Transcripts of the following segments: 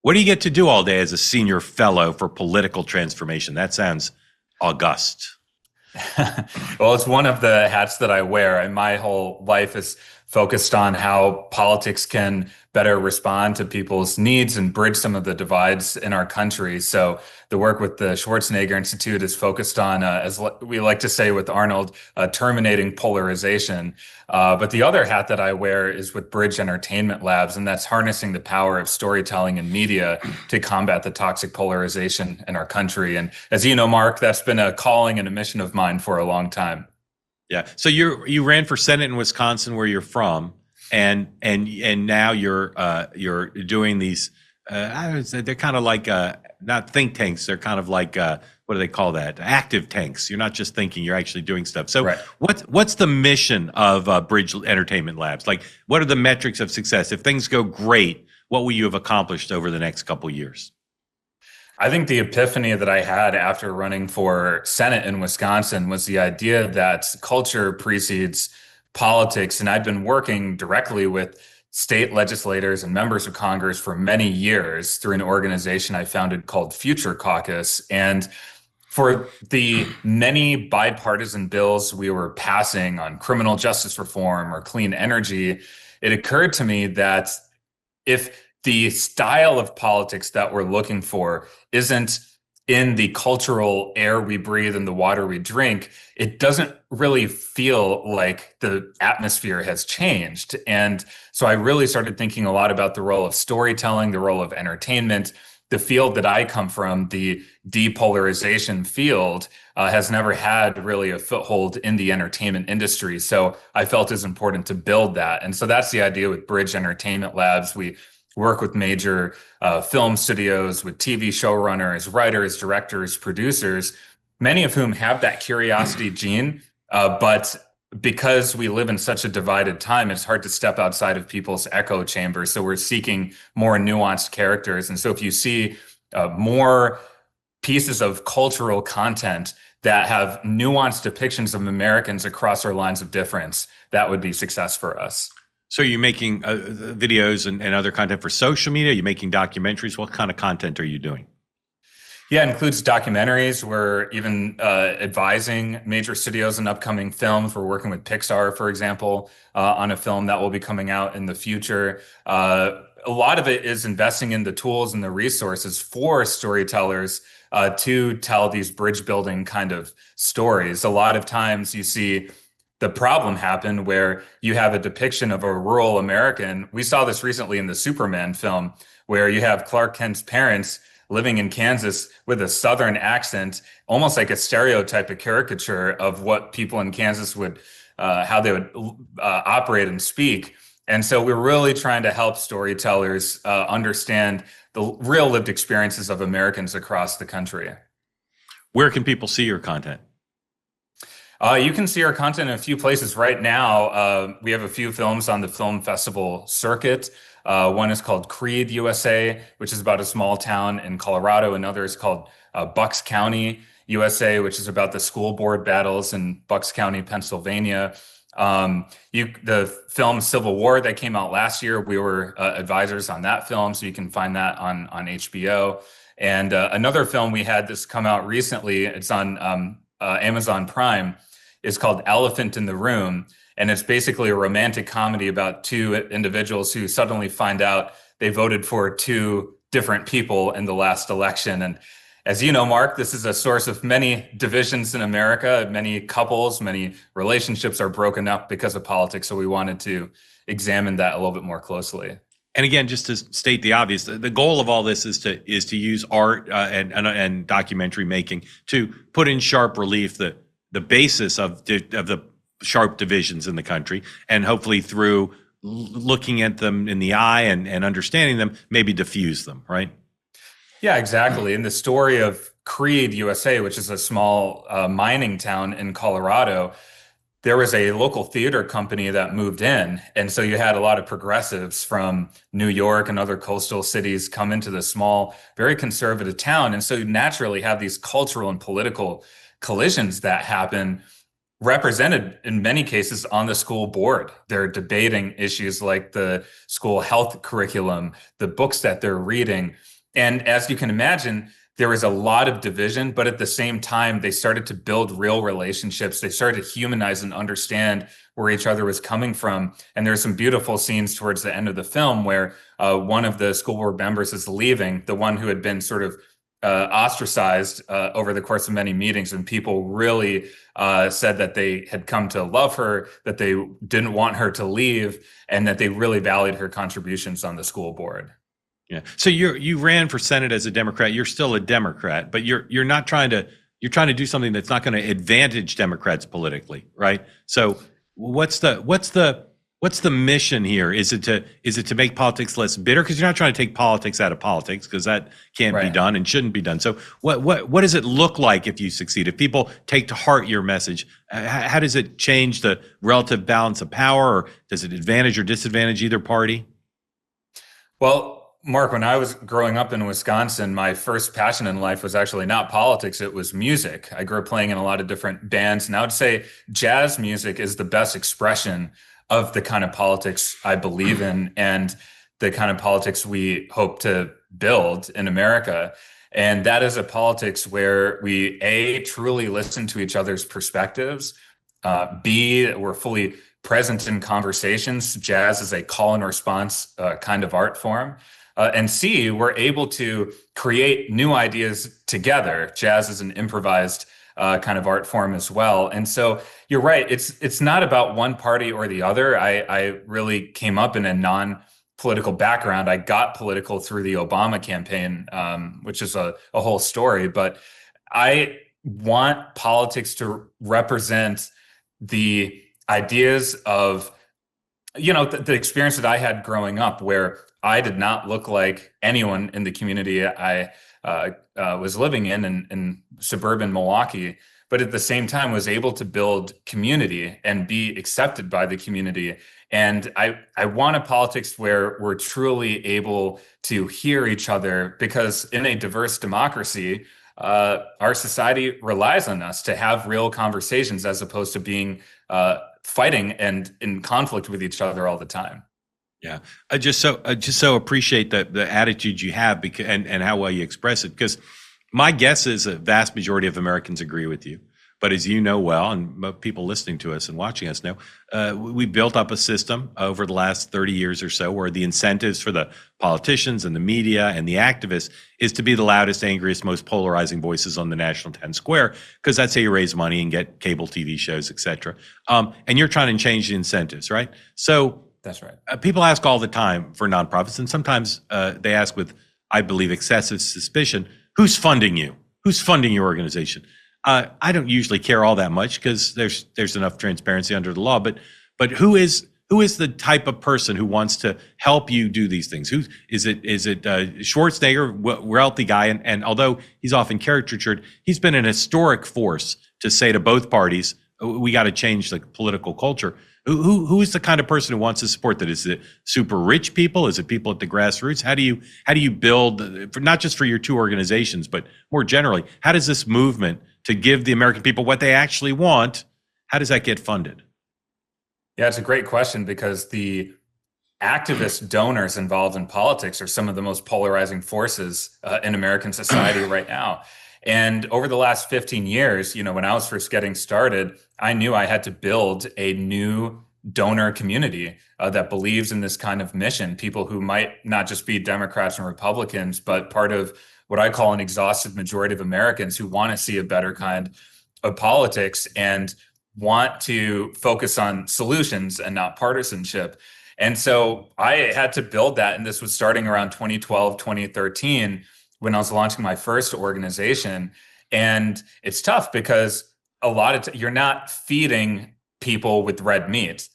What do you get to do all day as a senior fellow for political transformation? That sounds august. Well, it's one of the hats that I wear, and my whole life is focused on how politics can better respond to people's needs and bridge some of the divides in our country. So the work with the Schwarzenegger Institute is focused on, we like to say with Arnold, terminating polarization. But the other hat that I wear is with Bridge Entertainment Labs, and that's harnessing the power of storytelling and media to combat the toxic polarization in our country. And as you know, Mark, that's been a calling and a mission of mine for a long time. Yeah. So you ran for Senate in Wisconsin, where you're from, and now you're doing these. I would say they're kind of like not think tanks. They're kind of like what do they call that? Active tanks. You're not just thinking; you're actually doing stuff. So Right. what's the mission of Bridge Entertainment Labs? Like, what are the metrics of success? If things go great, what will you have accomplished over the next couple of years? I think the epiphany that I had after running for Senate in Wisconsin was the idea that culture precedes politics. And I've been working directly with state legislators and members of Congress for many years through an organization I founded called Future Caucus. And for the many bipartisan bills we were passing on criminal justice reform or clean energy, it occurred to me that if the style of politics that we're looking for isn't in the cultural air we breathe and the water we drink, it doesn't really feel like the atmosphere has changed. And so I really started thinking a lot about the role of storytelling, the role of entertainment. The field that I come from, the depolarization field, has never had really a foothold in the entertainment industry. So I felt it was important to build that. And so that's the idea with Bridge Entertainment Labs. We work with major film studios, with TV showrunners, writers, directors, producers, many of whom have that curiosity gene. But because we live in such a divided time, it's hard to step outside of people's echo chambers. So we're seeking more nuanced characters. And so if you see more pieces of cultural content that have nuanced depictions of Americans across our lines of difference, that would be success for us. So you're making videos and other content for social media? You're making documentaries? What kind of content are you doing? Yeah, it includes documentaries. We're even advising major studios in upcoming films. We're working with Pixar, for example, on a film that will be coming out in the future. A lot of it is investing in the tools and the resources for storytellers to tell these bridge building kind of stories. A lot of times you see the problem happen where you have a depiction of a rural American. We saw this recently in the Superman film, where you have Clark Kent's parents living in Kansas with a Southern accent, almost like a stereotype, a caricature of what people in Kansas would, how they would operate and speak. And so we're really trying to help storytellers understand the real lived experiences of Americans across the country. Where can people see your content? You can see our content in a few places right now. We have a few films on the film festival circuit. One is called Creed USA, which is about a small town in Colorado. Another is called Bucks County USA, which is about the school board battles in Bucks County, Pennsylvania. The film Civil War that came out last year, we were advisors on that film, so you can find that on HBO. And another film we had this come out recently, it's on Amazon Prime, is called Elephant in the Room. And it's basically a romantic comedy about two individuals who suddenly find out they voted for two different people in the last election. And as you know, Mark, this is a source of many divisions in America. Many couples, many relationships are broken up because of politics. So we wanted to examine that a little bit more closely. And again, just to state the obvious, the goal of all this is to use art and documentary making to put in sharp relief the basis of the sharp divisions in the country, and hopefully through looking at them in the eye and understanding them, maybe diffuse them, right? Yeah, exactly. In the story of Creed USA, which is a small mining town in Colorado, there was a local theater company that moved in. And so you had a lot of progressives from New York and other coastal cities come into the small, very conservative town. And so you naturally have these cultural and political collisions that happen. represented in many cases on the school board. They're debating issues like the school health curriculum, the books that they're reading. And as you can imagine, there was a lot of division, but at the same time, they started to build real relationships. They started to humanize and understand where each other was coming from. And there's some beautiful scenes towards the end of the film where one of the school board members is leaving, the one who had been sort of ostracized over the course of many meetings, and people really said that they had come to love her, that they didn't want her to leave, and that they really valued her contributions on the school board. Yeah. So you ran for Senate as a Democrat. You're still a Democrat, but you're not trying to you're trying to do something that's not going to advantage Democrats politically, right? So what's the mission here? Is it to make politics less bitter? Because you're not trying to take politics out of politics, because that can't be done and shouldn't be done. So what does it look like if you succeed? If people take to heart your message, how does it change the relative balance of power, or does it advantage or disadvantage either party? Well, Mark, when I was growing up in Wisconsin, my first passion in life was actually not politics, it was music. I grew up playing in a lot of different bands, and I would say jazz music is the best expression of the kind of politics I believe in and the kind of politics we hope to build in America. And that is a politics where we, A, truly listen to each other's perspectives, B, we're fully present in conversations. Jazz is a call and response kind of art form. And C, we're able to create new ideas together. Jazz is an improvised kind of art form as well. And so you're right, it's not about one party or the other. I really came up in a non-political background. I got political through the Obama campaign, which is a whole story. But I want politics to represent the ideas of, the experience that I had growing up, where I did not look like anyone in the community I was living in suburban Milwaukee, but at the same time was able to build community and be accepted by the community. And I want a politics where we're truly able to hear each other, because in a diverse democracy, our society relies on us to have real conversations as opposed to being fighting and in conflict with each other all the time. Yeah, I just so appreciate the attitude you have, because and how well you express it. Because my guess is a vast majority of Americans agree with you. But as you know well, and people listening to us and watching us know, we built up a system over the last 30 years or so where the incentives for the politicians and the media and the activists is to be the loudest, angriest, most polarizing voices on the national town square, because that's how you raise money and get cable TV shows, et cetera. And you're trying to change the incentives, right? So that's right. People ask all the time for nonprofits, and sometimes they ask with, I believe, excessive suspicion, who's funding you? Who's funding your organization? I don't usually care all that much, because there's enough transparency under the law. But who is the type of person who wants to help you do these things? Who is it? Is it Schwarzenegger, wealthy guy? And although he's often caricatured, he's been an historic force to say to both parties, we got to change the political culture. Who is the kind of person who wants to support that? Is it super rich people? Is it people at the grassroots? How do you build, for not just for your two organizations, but more generally, how does this movement to give the American people what they actually want, how does that get funded? Yeah, it's a great question, because the activist donors involved in politics are some of the most polarizing forces in American society right now. And over the last 15 years, when I was first getting started, I knew I had to build a new donor community that believes in this kind of mission. People who might not just be Democrats and Republicans, but part of what I call an exhausted majority of Americans who want to see a better kind of politics and want to focus on solutions and not partisanship. And so I had to build that. And this was starting around 2012, 2013, when I was launching my first organization. And it's tough because a lot of you're not feeding people with red meat.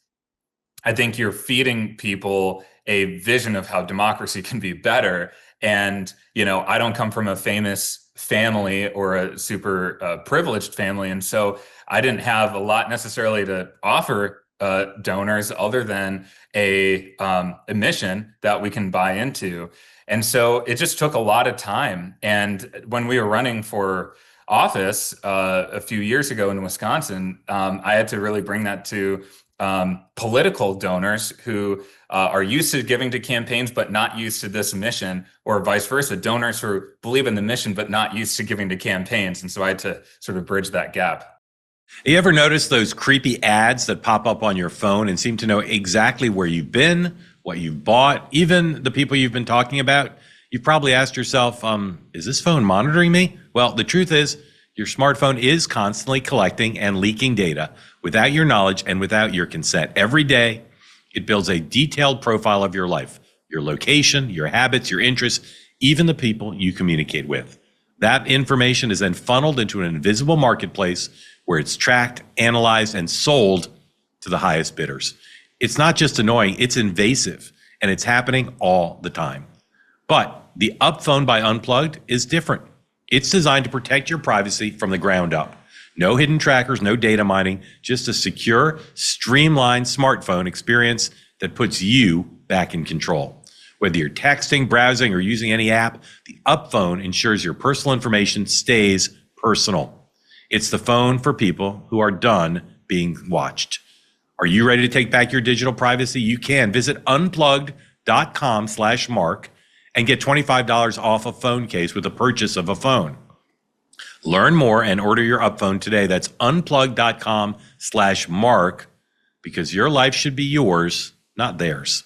I think you're feeding people a vision of how democracy can be better. And, I don't come from a famous family or a super privileged family. And so I didn't have a lot necessarily to offer donors other than a mission that we can buy into. And so it just took a lot of time. And when we were running for office a few years ago in Wisconsin, I had to really bring that to political donors who are used to giving to campaigns but not used to this mission, or vice versa, donors who believe in the mission but not used to giving to campaigns. And so I had to sort of bridge that gap. You ever notice those creepy ads that pop up on your phone and seem to know exactly where you've been, what you've bought, even the people you've been talking about? You've probably asked yourself, is this phone monitoring me? Well, the truth is, your smartphone is constantly collecting and leaking data without your knowledge and without your consent. Every day, it builds a detailed profile of your life, your location, your habits, your interests, even the people you communicate with. That information is then funneled into an invisible marketplace where it's tracked, analyzed, and sold to the highest bidders. It's not just annoying, it's invasive, and it's happening all the time. But the Up phone by Unplugged is different. It's designed to protect your privacy from the ground up. No hidden trackers, no data mining, just a secure, streamlined smartphone experience that puts you back in control. Whether you're texting, browsing, or using any app, the Up phone ensures your personal information stays personal. It's the phone for people who are done being watched. Are you ready to take back your digital privacy? You can. Visit unplugged.com/Mark and get $25 off a phone case with the purchase of a phone. Learn more and order your Up phone today. That's unplugged.com/Mark, because your life should be yours, not theirs.